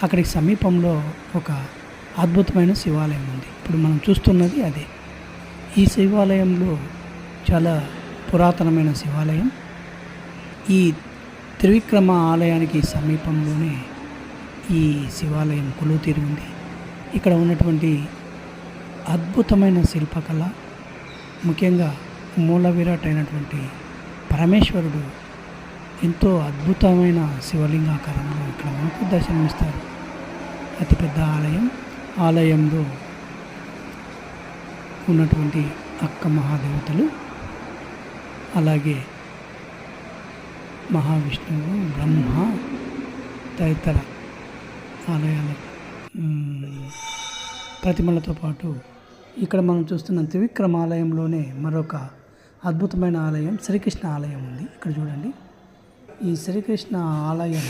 అక్కడికి సమీపంలో ఒక అద్భుతమైన శివాలయం ఉంది. ఇప్పుడు మనం చూస్తున్నది అదే. ఈ శివాలయంలో చాలా పురాతనమైన శివాలయం. ఈ త్రివిక్రమ ఆలయానికి సమీపంలోనే ఈ శివాలయం కొలువుతీరి ఉంది. ఇక్కడ ఉన్నటువంటి అద్భుతమైన శిల్పకళ, ముఖ్యంగా మూల విరాట్ అయినటువంటి పరమేశ్వరుడు ఎంతో అద్భుతమైన శివలింగాకారంలో ఇక్కడ మనకు దర్శనమిస్తారు. అతిపెద్ద ఆలయం. ఆలయంలో ఉన్నటువంటి అక్క మహాదేవతలు, అలాగే మహావిష్ణువు, బ్రహ్మ తదితర ఆలయాల ప్రతిమలతో పాటు ఇక్కడ మనం చూస్తున్న త్రివిక్రమ ఆలయంలోనే మరొక అద్భుతమైన ఆలయం శ్రీకృష్ణ ఆలయం ఉంది. ఇక్కడ చూడండి. ఈ శ్రీకృష్ణ ఆలయం